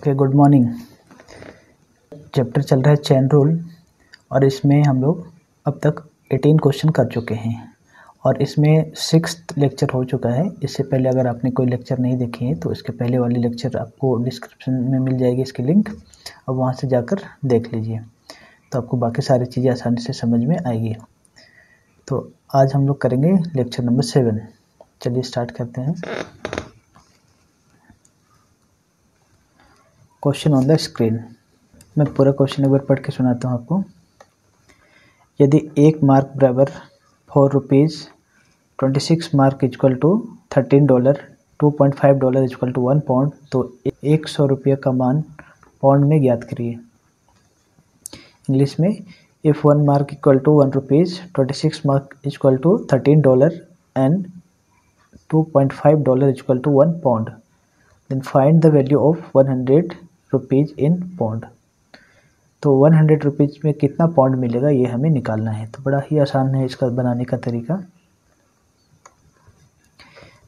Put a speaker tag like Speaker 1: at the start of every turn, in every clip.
Speaker 1: Okay, good morning. Chapter चल रहा है चेन रूल और इसमें हम लोग अब तक 18 क्वेश्चन कर चुके हैं और इसमें 6th लेक्चर हो चुका है। इससे पहले अगर आपने कोई लेक्चर नहीं देखे हैं तो इसके पहले वाली लेक्चर आपको डिस्क्रिप्शन में मिल जाएगी इसकी लिंक, और वहाँ से जाकर देख लीजिए तो आपको बाकी सारी चीज़ें आसानी से समझ में आएगी। तो आज हम लोग करेंगे लेक्चर नंबर 7। चलिए स्टार्ट करते हैं। Question on the screen. मैं पूरा क्वेश्चन एक बार पढ़ के सुनाता हूँ आपको। यदि 1 मार्क बराबर ₹4, 26 mark equal to $13, $2.5 equal to 1 pound, तो 100 रुपये का मान पाउंड में ज्ञात करिए। इंग्लिश में, if 1 mark equal to ₹1, 26 mark equal to $13 and $2.5 equal to 1 pound, then find the value of 100 rupees in pound. तो 100 रुपीज़ में कितना पाउंड मिलेगा ये हमें निकालना है। तो बड़ा ही आसान है इसका बनाने का तरीका।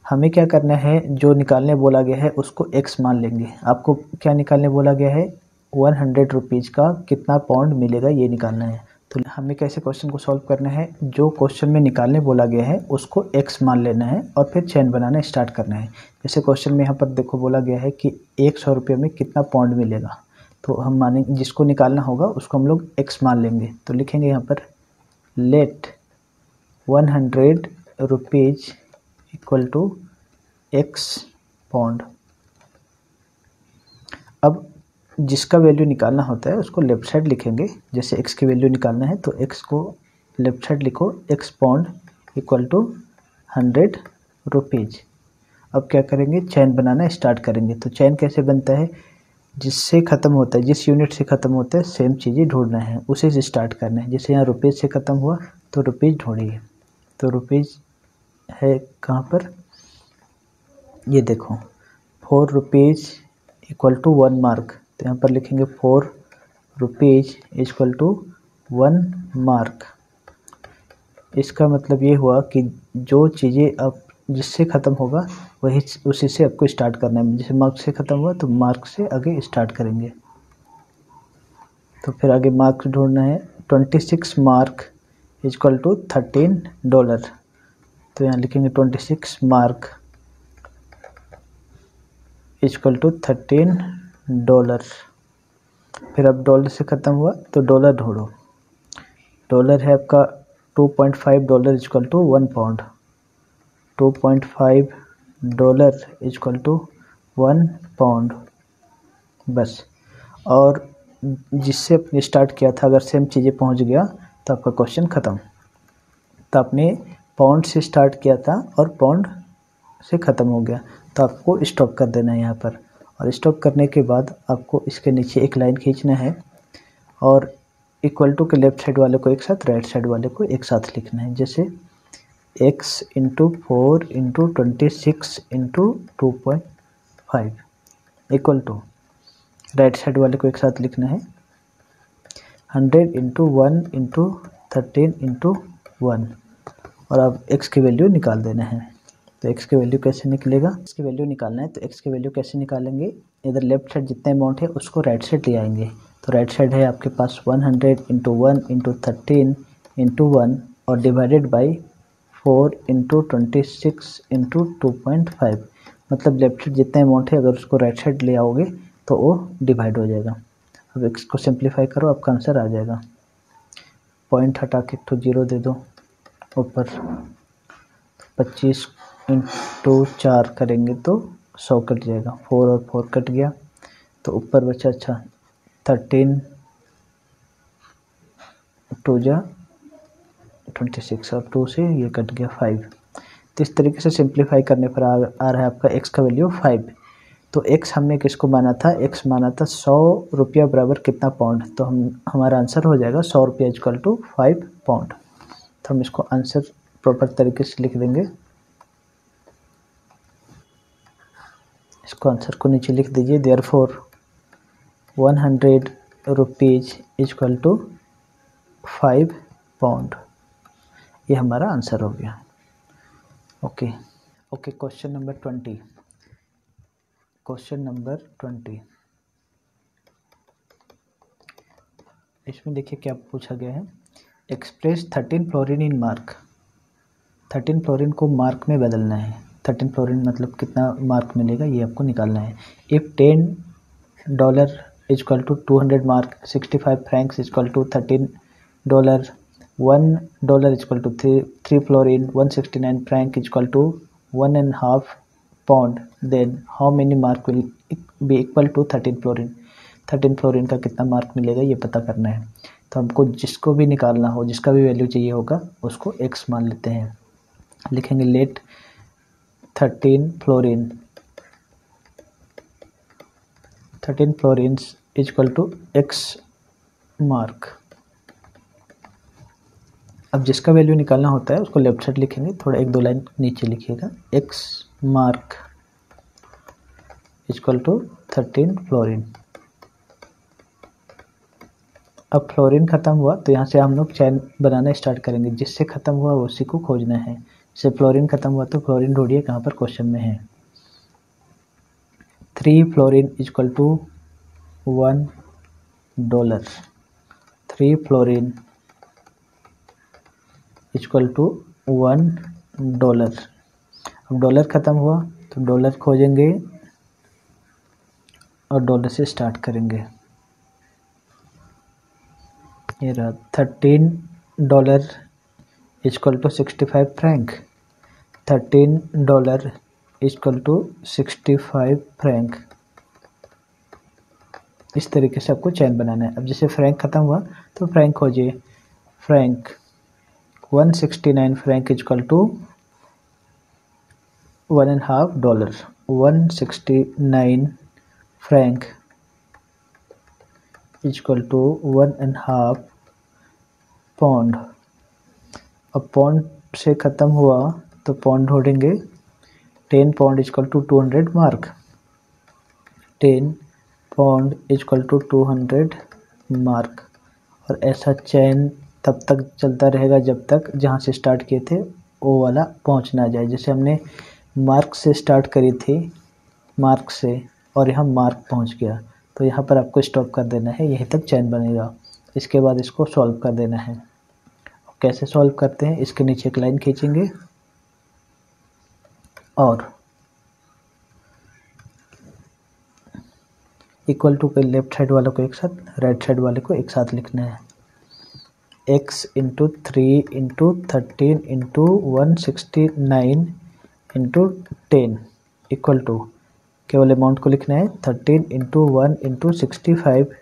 Speaker 1: हमें क्या करना है, जो निकालने बोला गया है उसको x मान लेंगे। आपको क्या निकालने बोला गया है, 100 रुपीज़ का कितना पाउंड मिलेगा ये निकालना है। तो हमें कैसे क्वेश्चन को सॉल्व करना है, जो क्वेश्चन में निकालने बोला गया है उसको x मान लेना है और फिर चेन बनाना स्टार्ट करना है। जैसे क्वेश्चन में यहाँ पर देखो बोला गया है कि 100 रुपये में कितना पाउंड मिलेगा, तो हम मानेंगे जिसको निकालना होगा उसको हम लोग x मान लेंगे। तो लिखेंगे यहाँ पर let 100 rupees equal to x pound. अब जिसका वैल्यू निकालना होता है उसको लेफ्ट साइड लिखेंगे। जैसे x की वैल्यू निकालना है तो x को लेफ्ट साइड लिखो, x pound equal to 100 rupees. अब क्या करेंगे, चेन बनाना स्टार्ट करेंगे। तो चेन कैसे बनता है, जिससे ख़त्म होता है, जिस यूनिट से ख़त्म होता है सेम चीज़ें ढूंढना है, उसी से स्टार्ट करना है। जैसे यहाँ रुपीज़ से ख़त्म हुआ तो रुपीज़ ढूंढिए। तो रुपीज़ है कहाँ पर, ये देखो 4 रुपीज़ इक्वल टू 1 मार्क। तो यहाँ पर लिखेंगे 4 रुपीज़ इक्वल टू 1 मार्क। इसका मतलब ये हुआ कि जो चीज़ें अब जिससे ख़त्म होगा वही उसी से आपको स्टार्ट करना है। जैसे मार्क से ख़त्म हुआ तो मार्क से आगे स्टार्ट करेंगे। तो फिर आगे मार्क्स ढूंढना है। 26 मार्क इक्वल टू $13। तो यहाँ लिखेंगे 26 मार्क इक्वल टू $13। फिर अब डॉलर से ख़त्म हुआ तो डॉलर ढूंढो। डॉलर है आपका $2.5 equal to 1 pound. $2.5 equal to 1 pound, बस। और जिससे आपने स्टार्ट किया था अगर सेम चीज़ें पहुंच गया तो आपका क्वेश्चन ख़त्म। तो आपने पाउंड से स्टार्ट किया था और पाउंड से ख़त्म हो गया, तो आपको स्टॉप कर देना है यहाँ पर। और स्टॉप करने के बाद आपको इसके नीचे एक लाइन खींचना है और इक्वल टू के लेफ्ट साइड वाले को एक साथ, राइट साइड वाले को एक साथ लिखना है। जैसे x into 4 into 26 into 2.5 equal to, right side वाले को एक साथ लिखना है 100 इंटू 1 इंटू 13 इंटू 1, और अब x की वैल्यू निकाल देना है। तो x की वैल्यू कैसे निकलेगा, x की वैल्यू निकालना है तो x की वैल्यू कैसे निकालेंगे, इधर लेफ्ट साइड जितना अमाउंट है उसको राइट साइड ले आएंगे। तो राइट साइड है आपके पास 100 इंटू 1 इंटू 13 इंटू 1 और डिवाइडेड बाई 4 इंटू 26 इंटू 2.5। मतलब लेफ्ट साइड जितना अमाउंट है अगर उसको राइट साइड ले आओगे तो वो डिवाइड हो जाएगा। अब x को सिंप्लीफाई करो, आपका आंसर आ जाएगा। पॉइंट हटा के तो 0 दे दो ऊपर। 25 इंटू 4 करेंगे तो 100 कट जाएगा, 4 और 4 कट गया तो ऊपर बचा 13 2 जा 26 और 2 से ये कट गया 5। तो इस तरीके से सिंप्लीफाई करने पर आ रहा है आपका x का वैल्यू 5। तो x हमने किसको माना था, x माना था 100 रुपया बराबर कितना पाउंड। तो हमारा आंसर हो जाएगा 100 रुपया इक्वल टू 5 पाउंड। तो हम इसको आंसर प्रॉपर तरीके से लिख देंगे। इसको आंसर को नीचे लिख दीजिए, therefore 100 rupees equal to 5 pound. ये हमारा आंसर हो गया। Okay, question number 20। Question number 20, इसमें देखिए क्या पूछा गया है, express 13 florin in mark. 13 florin को मार्क में बदलना है। 13 फ्लोरीन मतलब कितना मार्क मिलेगा ये आपको निकालना है। If $10 is equal to 200 mark, 65 francs is equal to $13, $1 is equal to 3 florin, 169 franc equal to 1.5 pound, then how many mark will be equal to 13 florin. 13 florin का कितना मार्क मिलेगा ये पता करना है। तो हमको जिसको भी निकालना हो, जिसका भी वैल्यू चाहिए होगा उसको x मान लेते हैं। लिखेंगे let 13 florins is equal to x mark. अब जिसका वैल्यू निकालना होता है उसको लेफ्ट साइड लिखेंगे, थोड़ा 1-2 लाइन नीचे लिखिएगा, x mark is equal to 13 florin. अब फ्लोरीन ख़त्म हुआ तो यहाँ से हम लोग चैन बनाना स्टार्ट करेंगे, जिससे ख़त्म हुआ उसी को खोजना है। जैसे फ्लोरीन ख़त्म हुआ तो फ्लोरीन ढूंढिए कहाँ पर क्वेश्चन में है। 3 florin is equal to $1। 3 florin is equal to $1। अब डॉलर ख़त्म हुआ तो डॉलर खोजेंगे और डॉलर से स्टार्ट करेंगे। ये रहा $13 is equal to 65 franc. $13 is equal to 65 franc. इस तरीके से आपको चैन बनाना है। अब जैसे फ्रैंक ख़त्म हुआ तो फ्रैंक खोजिए। Franc 169 franc equal to $1.5। 169 franc equal to 1.5 pound. अब पाउंड से ख़त्म हुआ तो पाउंड ढूंढेंगे। 10 pound equal to 200 mark. 10 pound equal to 200 mark. और ऐसा चैन तब तक चलता रहेगा जब तक जहाँ से स्टार्ट किए थे वो वाला पहुँच ना जाए। जैसे हमने मार्क से स्टार्ट करी थी, मार्क से, और यहाँ मार्क पहुँच गया तो यहाँ पर आपको स्टॉप कर देना है, यहीं तक चैन बनेगा। इसके बाद इसको सॉल्व कर देना है। कैसे सॉल्व करते हैं, इसके नीचे एक लाइन खींचेंगे और इक्वल टू के लेफ्ट साइड वाले को एक साथ, राइट साइड वाले को एक साथ लिखना है। x into 3 into 13 into 169 into 10 equal to, केवल अमाउंट को लिखना है 13 इंटू 1 इंटू 65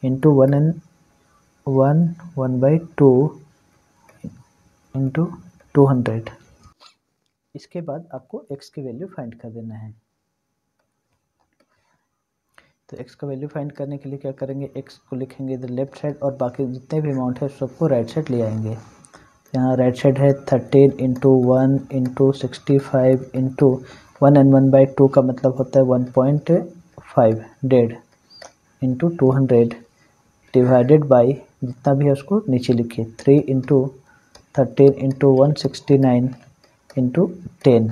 Speaker 1: इंटू 1/2 इंटू 200। इसके बाद आपको x की वैल्यू फाइंड कर देना है। तो x का वैल्यू फाइंड करने के लिए क्या करेंगे, x को लिखेंगे इधर लेफ्ट साइड और बाकी जितने भी अमाउंट है सबको राइट साइड ले आएंगे। यहाँ राइट साइड है 13 इंटू 1 इंटू 65 इंटू 1 and 1/2 का मतलब होता है 1.5 डेढ़ इंटू 200 डिवाइडेड बाई जितना भी है उसको नीचे लिखिए 3 इंटू 13 इंटू 169 इंटू 10।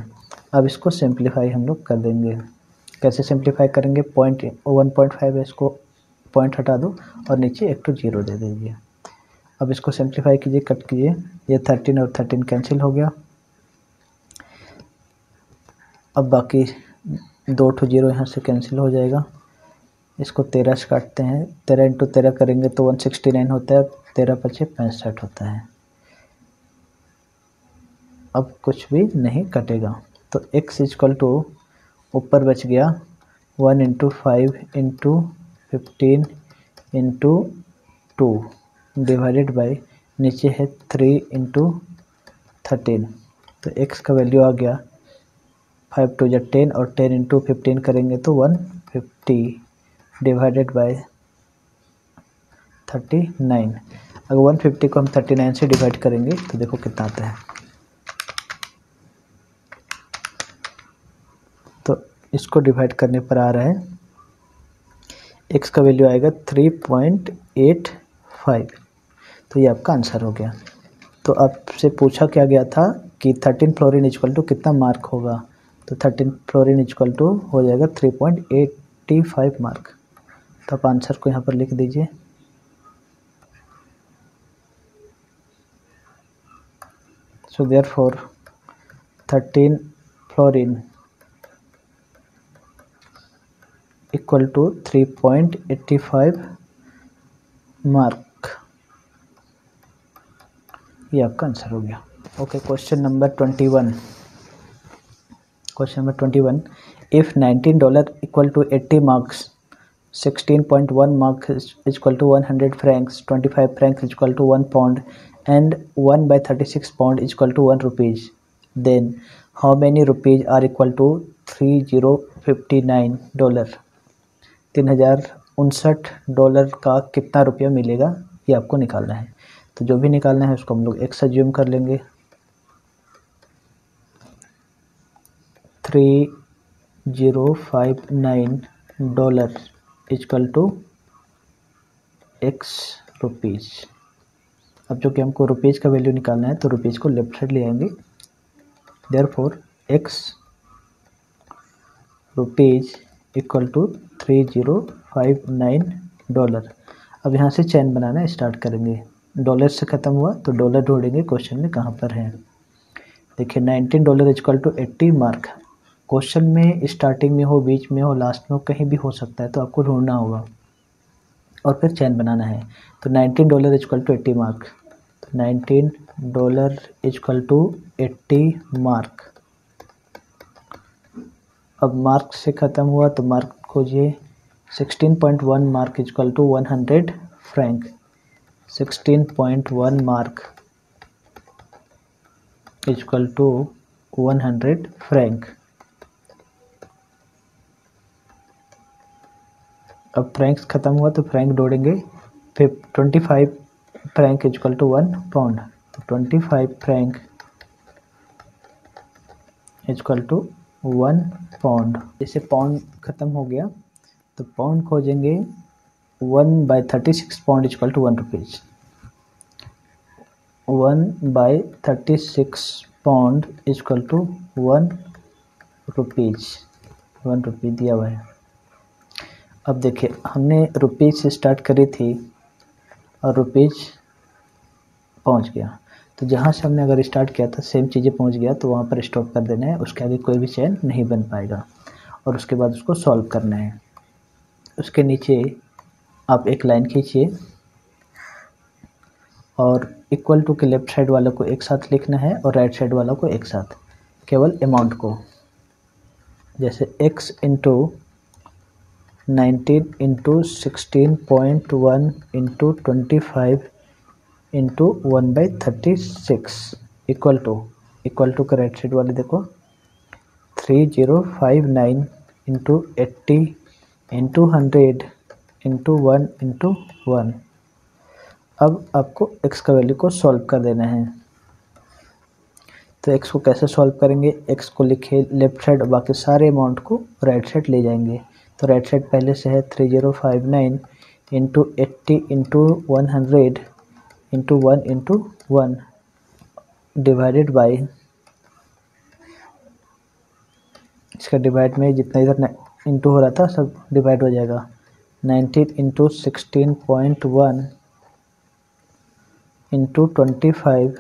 Speaker 1: अब इसको सिंप्लीफाई हम लोग कर देंगे। कैसे सिंप्लीफाई करेंगे, 1.5 है, इसको पॉइंट हटा दो और नीचे एक तो 0 दे दीजिए। अब इसको सिंप्लीफाई कीजिए, कट कीजिए, ये 13 और 13 कैंसिल हो गया। अब बाकी 2 तो 0 यहाँ से कैंसिल हो जाएगा। इसको 13 से काटते हैं, 13 इंटू 13 करेंगे तो 169 होता है, 13 × 5 = 65 होता है। अब कुछ भी नहीं कटेगा तो x इजक्वल टू ऊपर बच गया 1 into 5 into 15 into 2 divided by नीचे है 3 इंटू 13। तो x का वैल्यू आ गया 5 × 2 = 10 और 10 इंटू 15 करेंगे तो 150 डिवाइडेड बाई 39। अगर 150 को हम 39 से डिवाइड करेंगे तो देखो कितना आता है। तो इसको डिवाइड करने पर आ रहा है x का वैल्यू आएगा 3.85। तो ये आपका आंसर हो गया। तो आपसे पूछा क्या गया था कि 13 फ्लोरीन इजक्वल टू कितना मार्क होगा, तो 13 फ्लोरीन इजक्वल टू हो जाएगा 3.85 मार्क। तो आप आंसर को यहाँ पर लिख दीजिए। So therefore 13 fluorine equal to 3.85 mark. ये आपका आंसर हो गया। Okay, question number 21। Question number 21, if $19 equal to 80 marks, 16.1 mark is equal to 100 francs, 25 francs is equal to 1 pound, and 1/36 pound is equal to 1 rupees. Then how many rupees are equal to $3059? $3059 का कितना रुपया मिलेगा, ये आपको निकालना है। तो जो भी निकालना है उसको हम लोग एक्स अज्यूम कर लेंगे। $3059 इक्वल टू एक्स रुपीज़। अब जो कि हमको रुपीज़ का वैल्यू निकालना है तो रुपीज़ को लेफ्ट साइड ले आएंगे। Therefore x rupees equal to $3059। अब यहाँ से चैन बनाना स्टार्ट करेंगे। डॉलर से ख़त्म हुआ तो डॉलर ढूंढेंगे क्वेश्चन में कहाँ पर है। देखिए $19 इक्वल टू 80 मार्क। क्वेश्चन में स्टार्टिंग में हो, बीच में हो, लास्ट में हो, कहीं भी हो सकता है, तो आपको ढूंढना होगा और फिर चैन बनाना है। तो $19 इक्वल टू 80 मार्क, तो $19 इक्वल टू 80 मार्क। अब मार्क से ख़त्म हुआ तो मार्क खोजिए। 16.1 mark equal to 100 franc. 16.1 mark equal to 100 franc. अब फ्रैंक्स ख़त्म हुआ तो फ्रैंक जोड़ेंगे। फिर 25 फ्रैंक इक्वल टू 1 पाउंड, तो 25 फ्रैंक इक्वल टू 1 पाउंड। जैसे पाउंड ख़त्म हो गया तो पाउंड खोजेंगे। 1/36 pound equal to 1 rupees. 1/36 pound equal to 1 rupees. 1 रुपये दिया हुआ है। अब देखिए हमने रुपीज़ से स्टार्ट करी थी और रुपीज़ पहुंच गया, तो जहां से हमने अगर स्टार्ट किया था सेम चीज़ें पहुंच गया तो वहां पर स्टॉप कर देना है। उसके आगे कोई भी चैन नहीं बन पाएगा और उसके बाद उसको सॉल्व करना है। उसके नीचे आप एक लाइन खींचिए और इक्वल टू के लेफ्ट साइड वालों को एक साथ लिखना है और राइट साइड वालों को एक साथ, केवल अमाउंट को। जैसे x into 19 into 16.1 into 25 into 1/36 equal to का राइट साइड वाले देखो 3059 इंटू 80 इंटू 100 इंटू 1 इंटू 1। अब आपको x का वैल्यू को सॉल्व कर देना है। तो x को कैसे सॉल्व करेंगे, x को लिखे लेफ्ट साइड, बाकी सारे अमाउंट को राइट साइड ले जाएंगे। तो राइट साइड पहले से है 3059 into 80 into 100 into 1 into 1 divided by, इसका डिवाइड में जितना इधर इंटू हो रहा था सब डिवाइड हो जाएगा। 19 इंटू 16.1 इंटू 25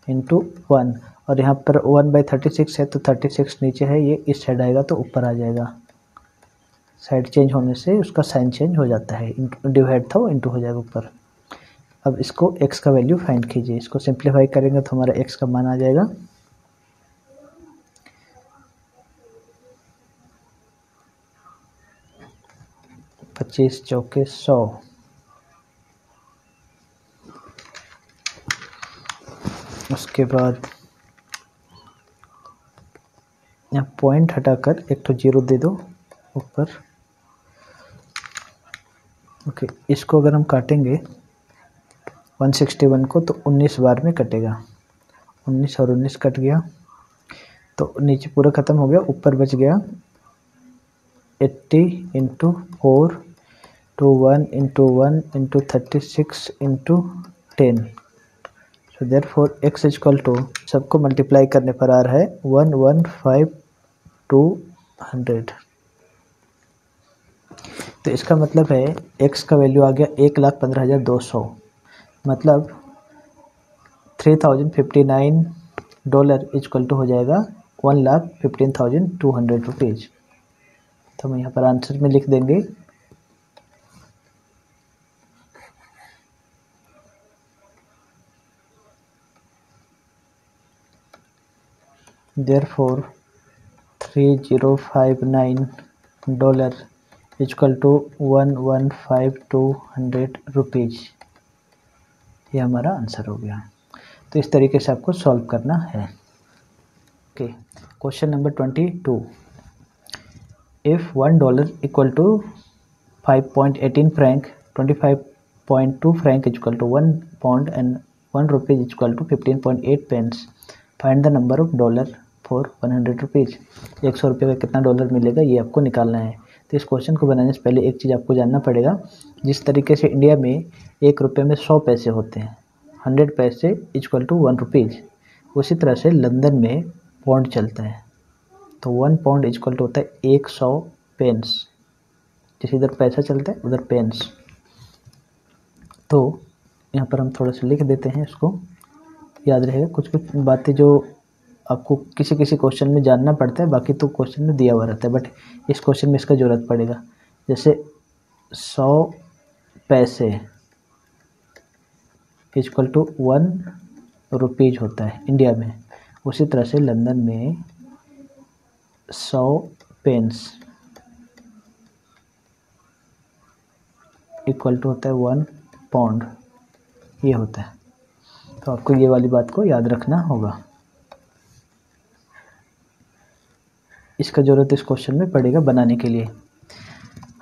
Speaker 1: इंटू 1, और यहाँ पर 1/36 है तो 36 नीचे है, ये इस साइड आएगा तो ऊपर आ जाएगा। साइड चेंज होने से उसका साइन चेंज हो जाता है, डिवाइड था वो इंटू हो जाएगा ऊपर। अब इसको x का वैल्यू फाइंड कीजिए। इसको सिंप्लीफाई करेंगे तो हमारा x का मान आ जाएगा 25 चौके 100। उसके बाद यहाँ पॉइंट हटाकर एक तो जीरो दे दो ऊपर। ओके, इसको अगर हम काटेंगे 161 को तो 19 बार में कटेगा। 19 और 19 कट गया तो नीचे पूरा ख़त्म हो गया, ऊपर बच गया 80 into 4 to 1 into 1 into 36 into 10। So therefore x equal to, सबको मल्टीप्लाई करने पर आ रहा है 115,200। तो इसका मतलब है x का वैल्यू आ गया 1,15,200, मतलब 3059 डॉलर इक्वल टू हो जाएगा 1,15,200 रुपीज़। तो हम यहाँ पर आंसर में लिख देंगे therefore $3059 इक्वल टू 115,200 रुपीज़। ये हमारा आंसर हो गया। तो इस तरीके से आपको सॉल्व करना है। Okay, question number 22। If $1 equal to 5.18 franc, 25.2 franc equal to 1 pound and 1 rupees equal to 15.8 pence, find the number of dollar for 100 rupees. 100 रुपये का कितना डॉलर मिलेगा ये आपको निकालना है। तो इस क्वेश्चन को बनाने से पहले एक चीज़ आपको जानना पड़ेगा, जिस तरीके से इंडिया में 1 रुपये में 100 पैसे होते हैं, 100 पैसे इक्वल टू 1 रुपीज़, उसी तरह से लंदन में पाउंड चलता है। तो 1 पाउंड इक्वल टू होता है 100 पेंस। जैसे इधर पैसा चलता है उधर पेंस। तो यहाँ पर हम थोड़ा सा लिख देते हैं, इसको याद रहेगा। कुछ कुछ बातें जो आपको किसी किसी क्वेश्चन में जानना पड़ता है, बाकी तो क्वेश्चन में दिया हुआ रहता है, बट इस क्वेश्चन में इसका ज़रूरत पड़ेगा। जैसे 100 पैसे इक्वल टू 1 रुपीज़ होता है इंडिया में, उसी तरह से लंदन में 100 पेंस इक्वल टू होता है 1 पाउंड, ये होता है। तो आपको ये वाली बात को याद रखना होगा। इसका ज़रूरत इस क्वेश्चन में पड़ेगा बनाने के लिए।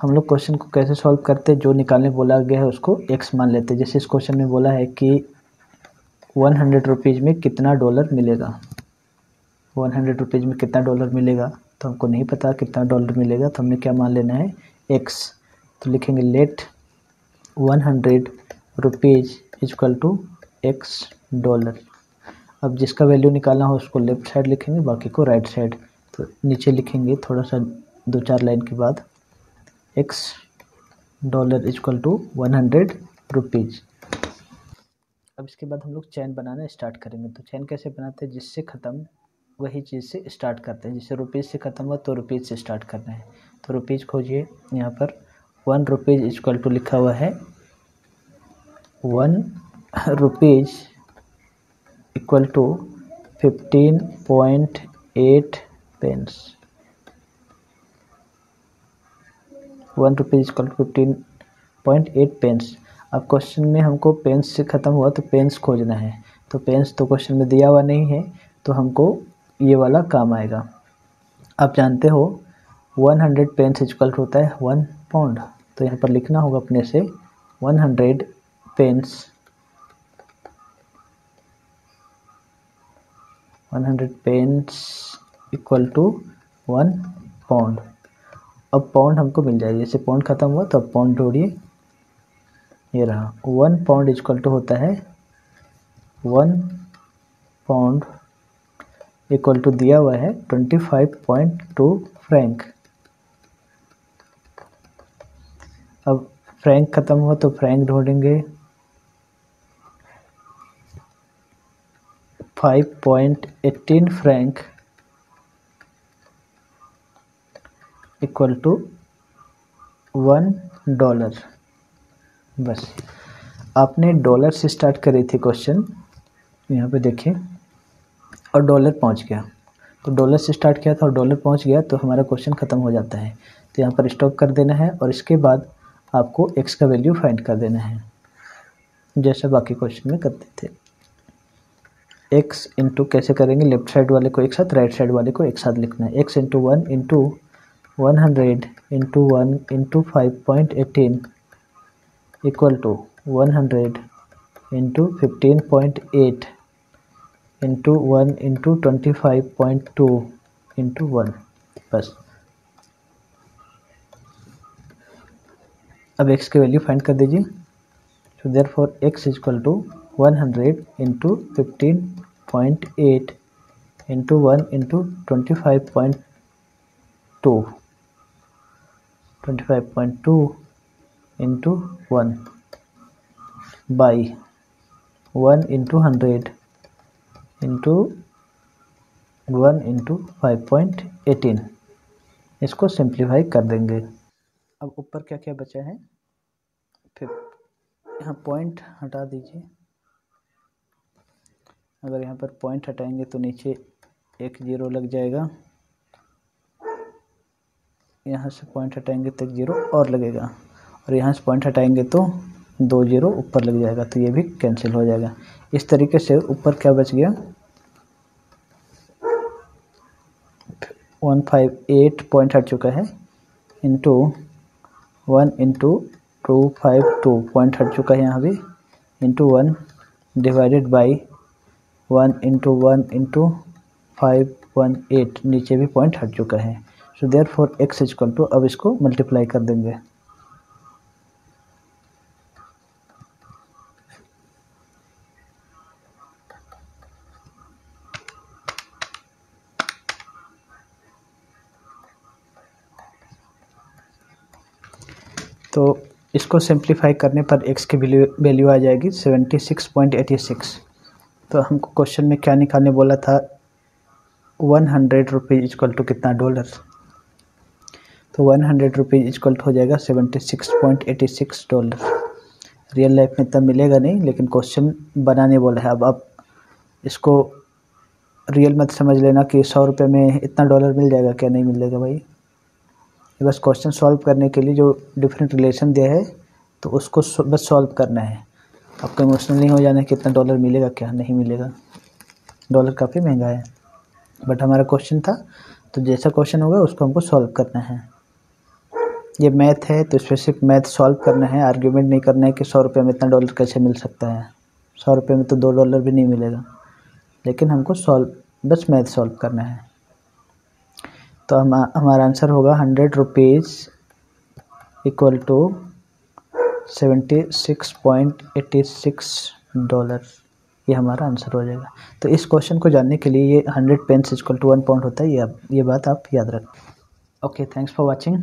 Speaker 1: हम लोग क्वेश्चन को कैसे सॉल्व करते हैं, जो निकालने बोला गया है उसको x मान लेते हैं। जैसे इस क्वेश्चन में बोला है कि 100 रुपीज़ में कितना डॉलर मिलेगा, 100 रुपीज़ में कितना डॉलर मिलेगा, तो हमको नहीं पता कितना डॉलर मिलेगा, तो हमने क्या मान लेना है, x। तो लिखेंगे let 100 rupees equal to x dollar. अब जिसका वैल्यू निकालना हो उसको लेफ्ट साइड लिखेंगे, बाकी को राइट साइड। तो नीचे लिखेंगे थोड़ा सा 2-4 लाइन के बाद x dollar equal to 100 rupees. अब इसके बाद हम लोग चैन बनाना स्टार्ट करेंगे। तो चैन कैसे बनाते हैं, जिससे ख़त्म वही चीज़ से स्टार्ट करते हैं। जैसे रुपीज़ से ख़त्म हुआ तो रुपीज़ से स्टार्ट करना है। तो रुपीज़ खोजिए, यहाँ पर 1 रुपीज़ इक्वल टू लिखा हुआ है, 1 rupees equal to 15.8 pence. 1 rupees equal to 15.8 pence. अब क्वेश्चन में हमको पेंस से ख़त्म हुआ तो पेंस खोजना है। तो पेंस तो क्वेश्चन में दिया हुआ नहीं है, तो हमको ये वाला काम आएगा। आप जानते हो 100 पेंस इक्वल होता है 1 पाउंड। तो यहाँ पर लिखना होगा अपने से 100 pence 100 pence equal to 1 pound. अब पाउंड हमको मिल जाएगी। जैसे पाउंड ख़त्म हुआ तो अब पाउंड जोड़िए, ये रहा 1 पाउंड इक्वल टू होता है 1 पाउंड इक्वल टू दिया हुआ है 25.2 फ्रैंक। अब फ्रैंक ख़त्म हुआ तो फ्रैंक ढूंढेंगे, 5.18 फ्रैंक इक्वल टू 1 डॉलर। बस आपने डॉलर से स्टार्ट करी थी क्वेश्चन, यहाँ पे देखिए, और डॉलर पहुँच गया। तो डॉलर से स्टार्ट किया था और डॉलर पहुँच गया तो हमारा क्वेश्चन ख़त्म हो जाता है। तो यहाँ पर स्टॉप कर देना है और इसके बाद आपको x का वैल्यू फाइंड कर देना है, जैसा बाकी क्वेश्चन में करते थे। x इंटू कैसे करेंगे, लेफ्ट साइड वाले को एक साथ, राइट साइड वाले को एक साथ लिखना है। x into 1 into 100 into 1 into 5.18 equal to 100 into 15.8 into 1 into 25.2 into 1। बस अब x की वैल्यू फाइंड कर दीजिए। So therefore x equal to 100 into 15.8 into 1 into 25.2 into 1 by 1 into 100 into 1 into 5.18, इसको सिंप्लीफाई कर देंगे। अब ऊपर क्या क्या बचा है, फिर यहाँ पॉइंट हटा दीजिए। अगर यहाँ पर पॉइंट हटाएंगे तो नीचे एक जीरो लग जाएगा, यहाँ से पॉइंट हटाएंगे तो एक जीरो और लगेगा, और यहाँ से पॉइंट हटाएंगे तो 2 जीरो ऊपर लग जाएगा, तो ये भी कैंसिल हो जाएगा। इस तरीके से ऊपर क्या बच गया, 158 पॉइंट हट चुका है, इंटू 1 इंटू 252 पॉइंट हट चुका है यहाँ भी, इंटू 1 डिवाइडेड बाई 1 इंटू 518, नीचे भी पॉइंट हट चुका है। So therefore x equal to, अब इसको मल्टीप्लाई कर देंगे। तो इसको सिंप्लीफाई करने पर x की वैल्यू आ जाएगी 76.86। तो हमको क्वेश्चन में क्या निकालने बोला था, 100 रुपीज़ इक्वल टू कितना, डॉलर। तो 100 रुपीज़ इक्वल टू हो जाएगा 76.86 डॉलर। रियल लाइफ में तब मिलेगा नहीं, लेकिन क्वेश्चन बनाने बोला है। अब आप इसको रियल मत समझ लेना कि 100 रुपये में इतना डॉलर मिल जाएगा, क्या नहीं मिलेगा भाई। ये बस क्वेश्चन सॉल्व करने के लिए जो डिफरेंट रिलेशन दिया है, तो उसको बस सॉल्व करना है। आपको इमोशनल नहीं हो जाना है कितना डॉलर मिलेगा, क्या नहीं मिलेगा। डॉलर काफ़ी महंगा है, बट हमारा क्वेश्चन था, तो जैसा क्वेश्चन होगा उसको हमको सॉल्व करना है। ये मैथ है तो स्पेसिफिक मैथ सॉल्व करना है, आर्ग्यूमेंट नहीं करना है कि 100 रुपये में इतना डॉलर कैसे मिल सकता है। 100 रुपये में तो $2 भी नहीं मिलेगा, लेकिन हमको बस मैथ सॉल्व करना है। तो हमारा आंसर होगा 100 रुपीज़ इक्वल टू 76.86 डॉलर, ये हमारा आंसर हो जाएगा। तो इस क्वेश्चन को जानने के लिए ये 100 पेन्स इक्वल टू 1 पाउंड होता है, ये बात आप याद रखें। Okay, thanks for watching.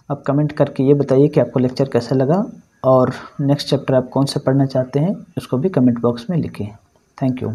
Speaker 1: अब कमेंट करके ये बताइए कि आपको लेक्चर कैसा लगा, और नेक्स्ट चैप्टर आप कौन सा पढ़ना चाहते हैं उसको भी कमेंट बॉक्स में लिखें। Thank you.